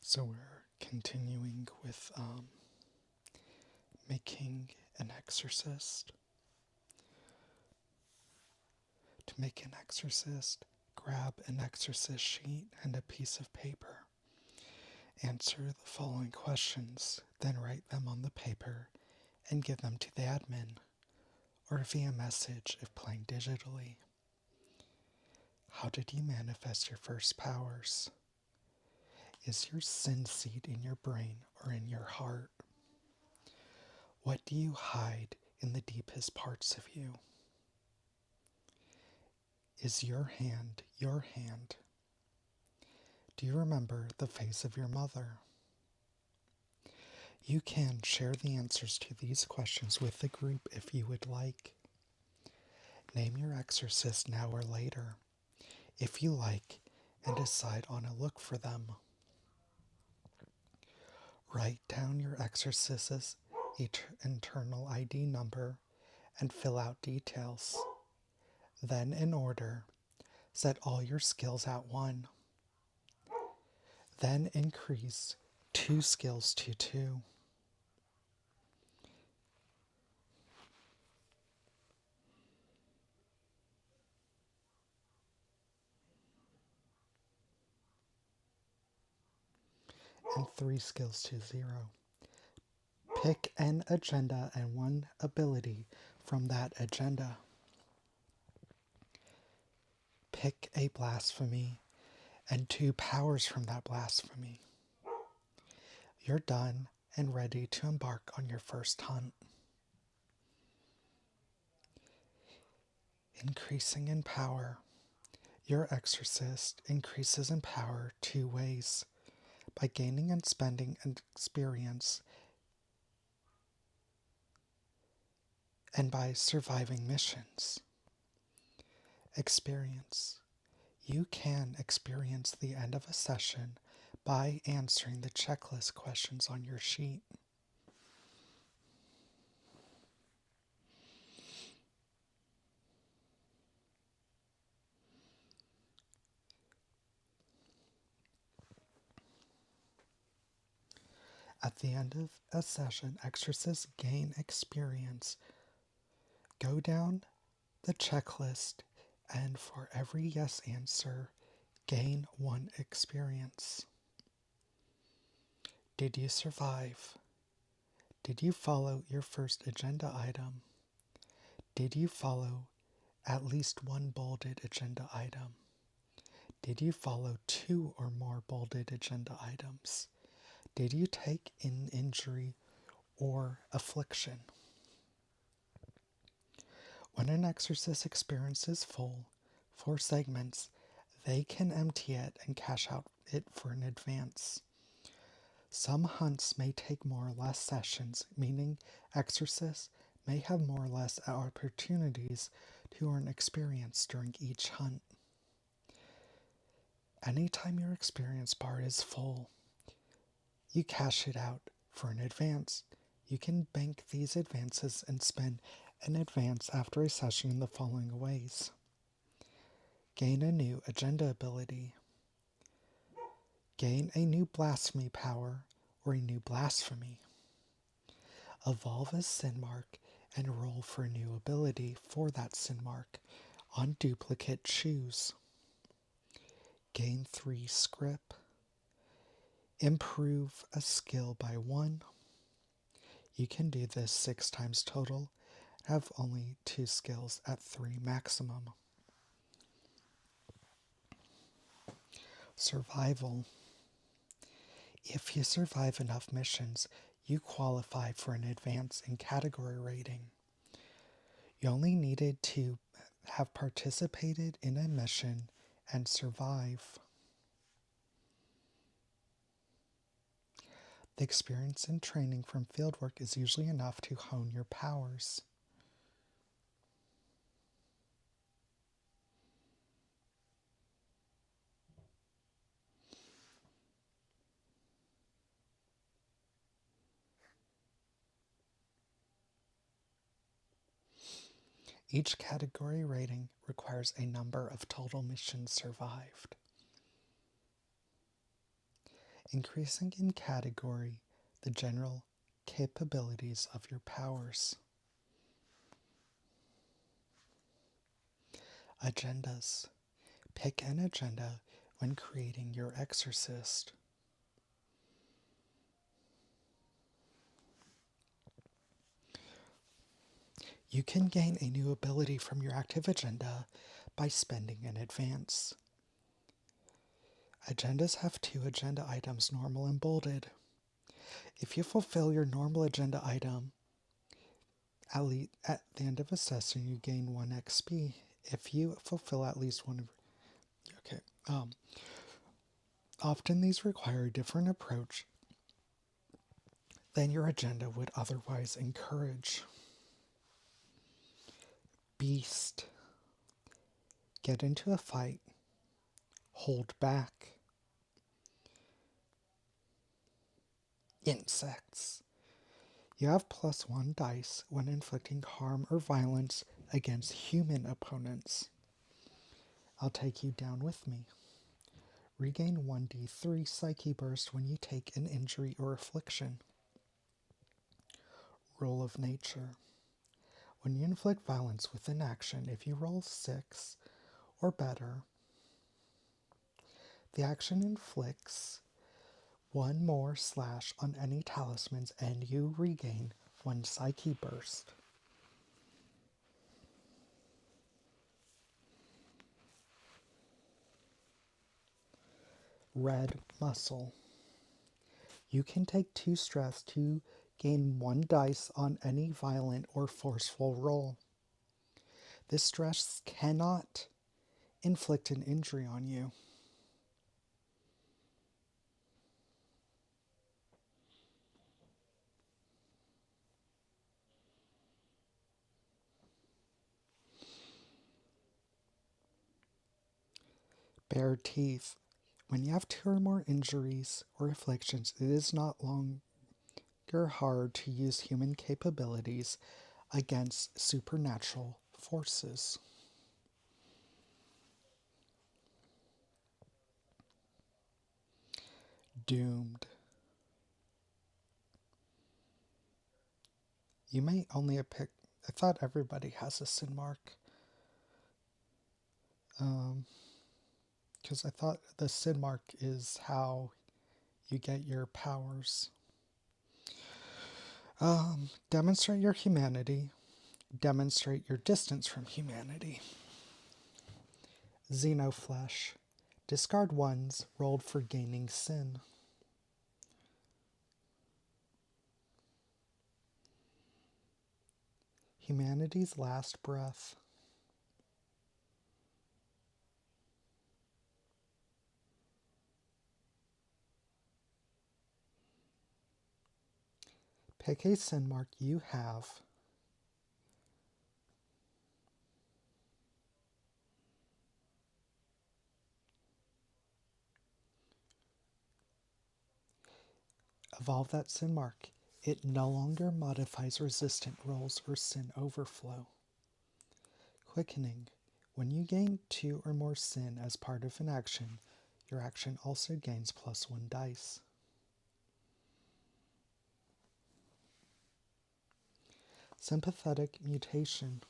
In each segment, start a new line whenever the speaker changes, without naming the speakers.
So we're continuing with making an exorcist. To make an exorcist, grab an exorcist sheet and a piece of paper. Answer the following questions, then write them on the paper and give them to the admin, or via message if playing digitally. How did you manifest your first powers? Is your sin seed in your brain or in your heart? What do you hide in the deepest parts of you? Is your hand your hand? Do you remember the face of your mother? You can share the answers to these questions with the group if you would like. Name your exorcist now or later, if you like, and decide on a look for them. Write down your exorcist's internal ID number and fill out details. Then, in order, set all your skills at 1. Then increase 2 skills to 2. And 3 skills to 0. Pick an agenda and 1 ability from that agenda. Pick a blasphemy and 2 powers from that blasphemy. You're done and ready to embark on your first hunt. Increasing in power. Your exorcist increases in power 2 ways: by gaining and spending an experience, and by surviving missions. Experience. You can experience the end of a session by answering the checklist questions on your sheet. At the end of a session, exorcists gain experience. Go down the checklist, and for every yes answer, gain 1 experience. Did you survive? Did you follow your first agenda item? Did you follow at least 1 bolded agenda item? Did you follow 2 or more bolded agenda items? Did you take an injury or affliction? When an exorcist experience is full, 4 segments, they can empty it and cash out it for an advance. Some hunts may take more or less sessions, meaning exorcists may have more or less opportunities to earn experience during each hunt. Anytime your experience bar is full, you cash it out for an advance. You can bank these advances and spend an advance after a session in the following ways. Gain a new agenda ability. Gain a new blasphemy power or a new blasphemy. Evolve a sin mark and roll for a new ability for that sin mark on duplicate choose. Gain 3 script. Improve a skill by 1. You can do this 6 times total. Have only 2 skills at 3 maximum. Survival. If you survive enough missions, you qualify for an advance in category rating. You only needed to have participated in a mission and survive. The experience and training from fieldwork is usually enough to hone your powers. Each category rating requires a number of total missions survived. increasing in category the general capabilities of your powers. Agendas. Pick an agenda when creating your exorcist. You can gain a new ability from your active agenda by spending in advance. Agendas have 2 agenda items, normal and bolded. If you fulfill your normal agenda item, at the end of a session, you gain 1 XP. If you fulfill at least one of... Okay. Often these require a different approach than your agenda would otherwise encourage. Beast. Get into a fight. Hold back. Insects. You have +1 dice when inflicting harm or violence against human opponents. I'll take you down with me. Regain 1d3 Psyche Burst when you take an injury or affliction. Roll of Nature. When you inflict violence with an action, if you roll 6 or better, the action inflicts 1 more slash on any talismans and you regain 1 Psyche Burst. Red Muscle. You can take 2 stress to gain 1 dice on any violent or forceful roll. This stress cannot inflict an injury on you. Bare Teeth. When you have 2 or more injuries or afflictions, it is not longer hard to use human capabilities against supernatural forces. Doomed. You may only have picked... I thought everybody has a sin mark. Because I thought the sin mark is how you get your powers. Demonstrate your humanity. Demonstrate your distance from humanity. Xenoflesh. Discard 1s rolled for gaining sin. Humanity's Last Breath. Pick a sin mark you have. Evolve that sin mark. It no longer modifies resistant rolls or sin overflow. Quickening. When you gain 2 or more sin as part of an action, your action also gains +1 dice. Sympathetic Mutation.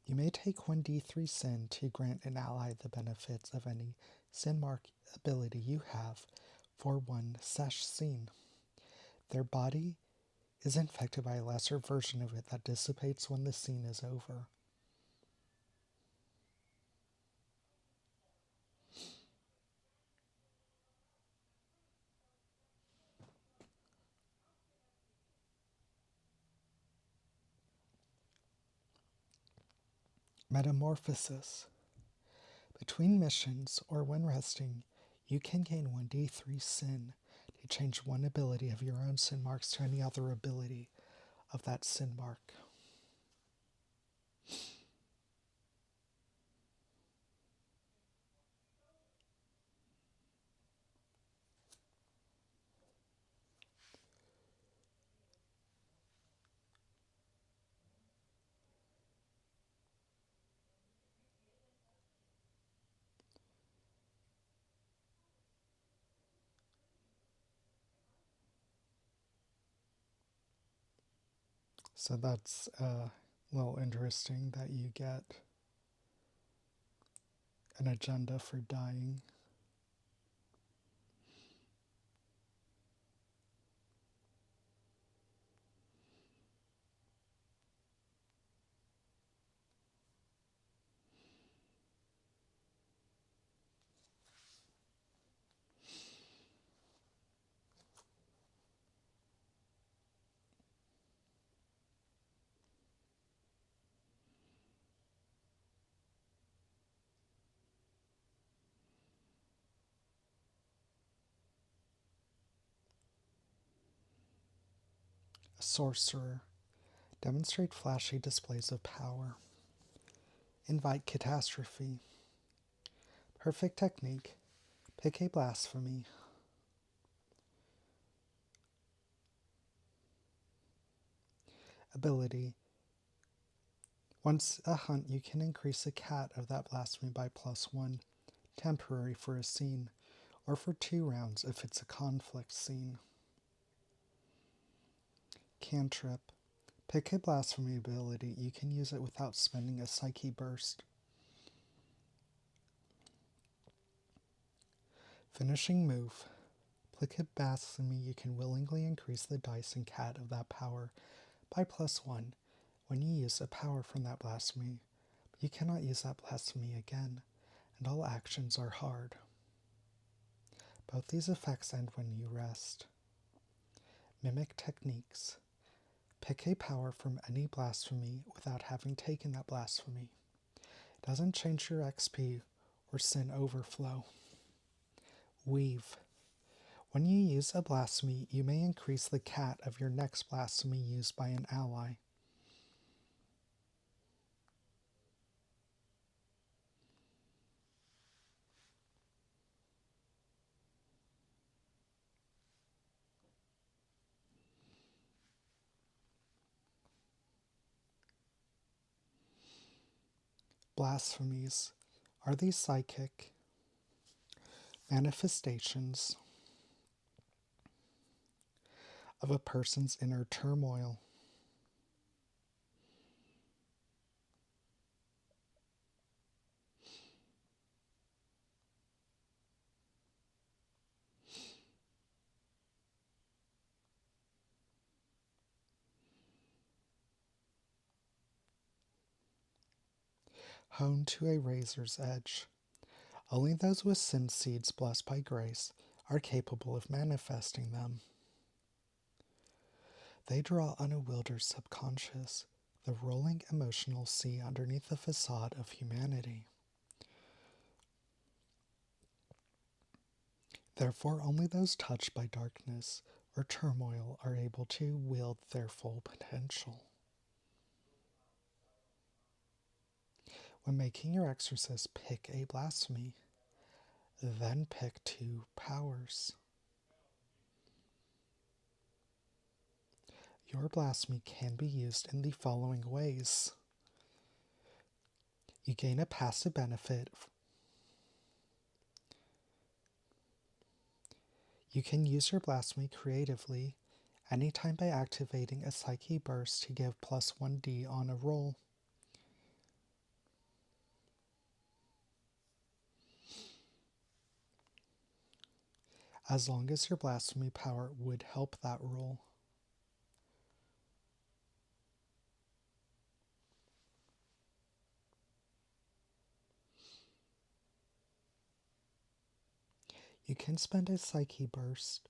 You may take 1d3 sin to grant an ally the benefits of any sin mark ability you have for 1 sesh scene. Their body is infected by a lesser version of it that dissipates when the scene is over. Metamorphosis. Between missions or when resting, you can gain 1d3 sin to change 1 ability of your own sin marks to any other ability of that sin mark. So that's a little interesting that you get an agenda for dying. A sorcerer. Demonstrate flashy displays of power. Invite catastrophe. Perfect technique. Pick a blasphemy. Ability. Once a hunt, you can increase the cat of that blasphemy by +1, temporary for a scene, or for 2 rounds if it's a conflict scene. Cantrip. Pick a blasphemy ability. You can use it without spending a psyche burst. Finishing move. Pick a blasphemy. You can willingly increase the dice and cat of that power by +1 when you use a power from that blasphemy. You cannot use that blasphemy again, and all actions are hard. Both these effects end when you rest. Mimic techniques. Pick a power from any blasphemy without having taken that blasphemy. It doesn't change your XP or sin overflow. Weave. When you use a blasphemy, you may increase the cat of your next blasphemy used by an ally. Blasphemies. Are these psychic manifestations of a person's inner turmoil? Honed to a razor's edge. Only those with sin seeds blessed by grace are capable of manifesting them. They draw on a wilder's subconscious, the rolling emotional sea underneath the facade of humanity. Therefore, only those touched by darkness or turmoil are able to wield their full potential. When making your exorcist, pick a blasphemy. Then pick 2 powers. Your blasphemy can be used in the following ways. You gain a passive benefit. You can use your blasphemy creatively anytime by activating a psyche burst to give +1d on a roll. As long as your blasphemy power would help that roll. You can spend a psyche burst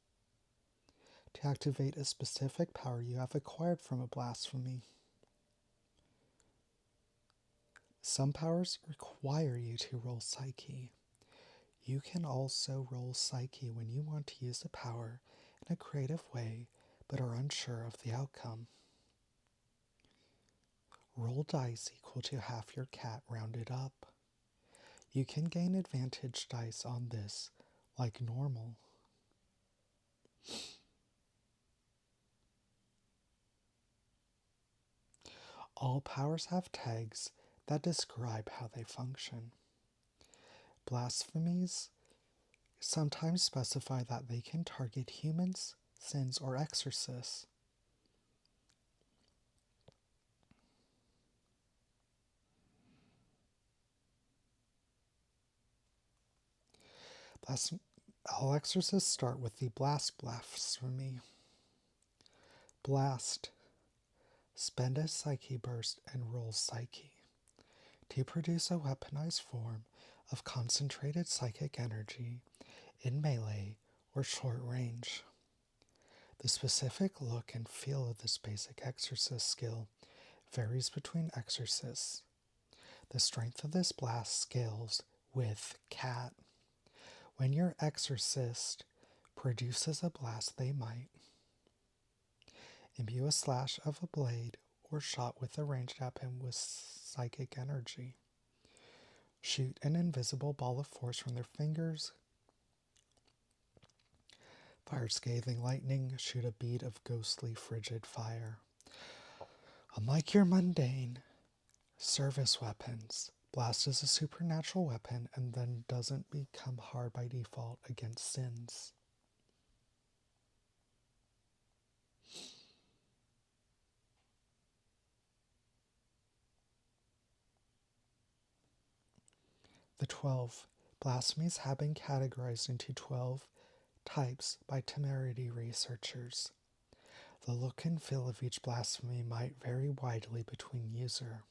to activate a specific power you have acquired from a blasphemy. Some powers require you to roll psyche. You can also roll psyche when you want to use a power in a creative way but are unsure of the outcome. Roll dice equal to half your cat rounded up. You can gain advantage dice on this, like normal. All powers have tags that describe how they function. Blasphemies sometimes specify that they can target humans, sins, or exorcists. All exorcists start with the blast blasphemy. Blast. Spend a psyche burst and roll psyche to produce a weaponized form of concentrated psychic energy in melee or short range. The specific look and feel of this basic exorcist skill varies between exorcists. The strength of this blast scales with cat. When your exorcist produces a blast, they might imbue a slash of a blade or shot with a ranged weapon with psychic energy, shoot an invisible ball of force from their fingers, fire scathing lightning, shoot a bead of ghostly frigid fire. Unlike your mundane service weapons, blast is a supernatural weapon and then doesn't become hard by default against sins. The 12 blasphemies have been categorized into 12 types by temerity researchers. The look and feel of each blasphemy might vary widely between user.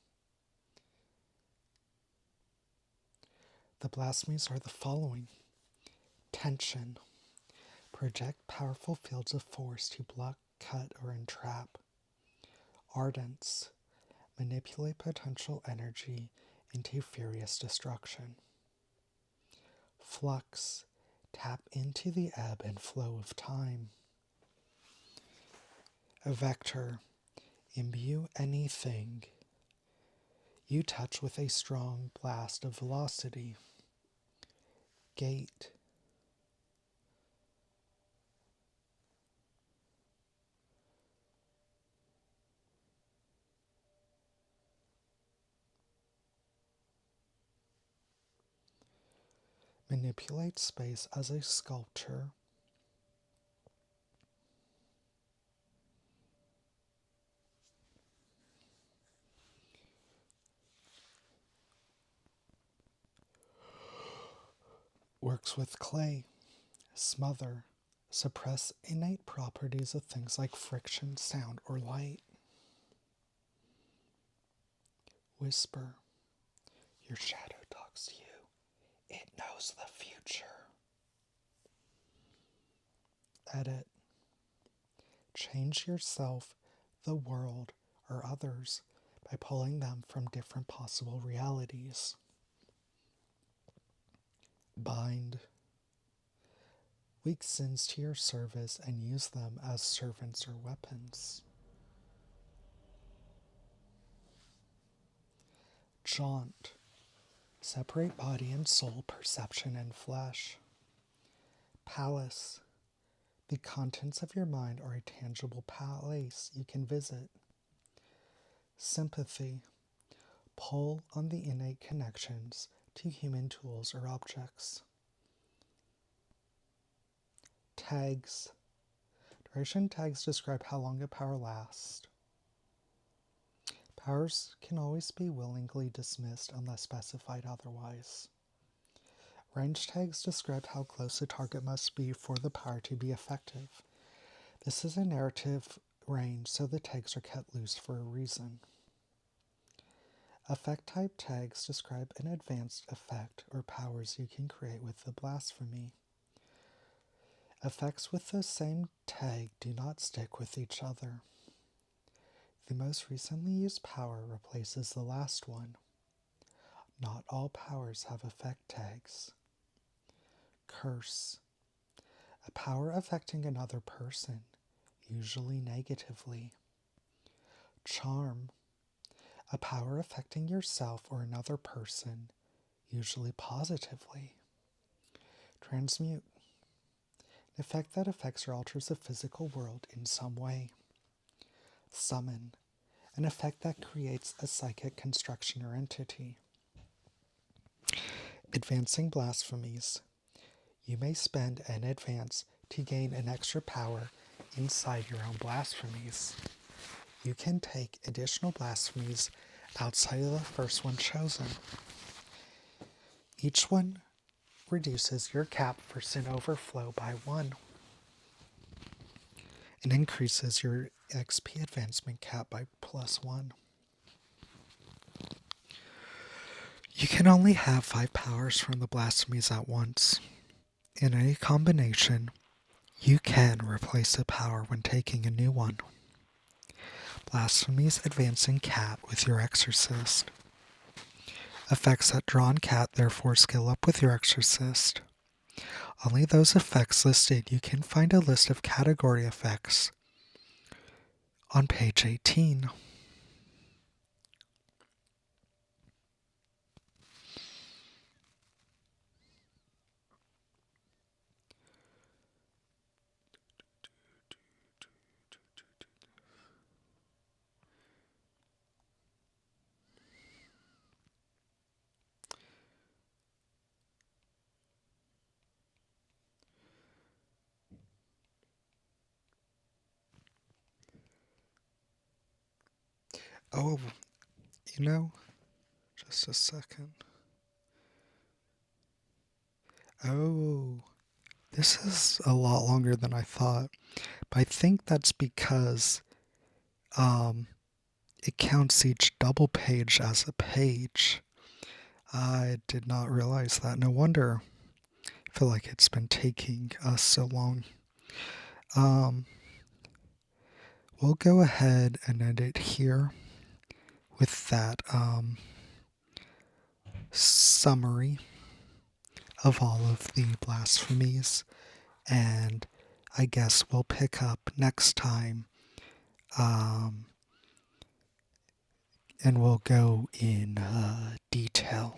The blasphemies are the following. Tension. Project powerful fields of force to block, cut, or entrap. Ardence. Manipulate potential energy into furious destruction. Flux. Tap into the ebb and flow of time. A vector. Imbue anything you touch with a strong blast of velocity. Gate. Manipulate space as a sculpture. Works with clay. Smother. Suppress innate properties of things like friction, sound, or light. Whisper. Your shadow talks to you. It knows the future. Edit. Change yourself, the world, or others by pulling them from different possible realities. Bind. Weak sins to your service and use them as servants or weapons. Jaunt. Separate body and soul, perception and flesh. Palace. The contents of your mind are a tangible place you can visit. Sympathy. Pull on the innate connections to human tools or objects. Tags. Duration tags describe how long a power lasts. Powers can always be willingly dismissed unless specified otherwise. Range tags describe how close a target must be for the power to be effective. This is a narrative range, so the tags are kept loose for a reason. Effect type tags describe an advanced effect or powers you can create with the blasphemy. Effects with the same tag do not stick with each other. The most recently used power replaces the last one. Not all powers have effect tags. Curse. A power affecting another person, usually negatively. Charm. A power affecting yourself or another person, usually positively. Transmute. An effect that affects or alters the physical world in some way. Summon. An effect that creates a psychic construction or entity. Advancing blasphemies. You may spend an advance to gain an extra power inside your own blasphemies. You can take additional blasphemies outside of the first one chosen. Each one reduces your cap for sin overflow by 1. It increases your XP advancement cap by +1. You can only have 5 powers from the blasphemies at once. In any combination, you can replace a power when taking a new one. Blasphemies advancing cat with your exorcist. Effects that draw on cat therefore scale up with your exorcist. Only those effects listed. You can find a list of category effects on page 18. Oh, just a second. Oh, this is a lot longer than I thought. But I think that's because it counts each double page as a page. I did not realize that. No wonder. I feel like it's been taking us so long. We'll go ahead and end it here with that summary of all of the blasphemies. And I guess we'll pick up next time. And we'll go in detail.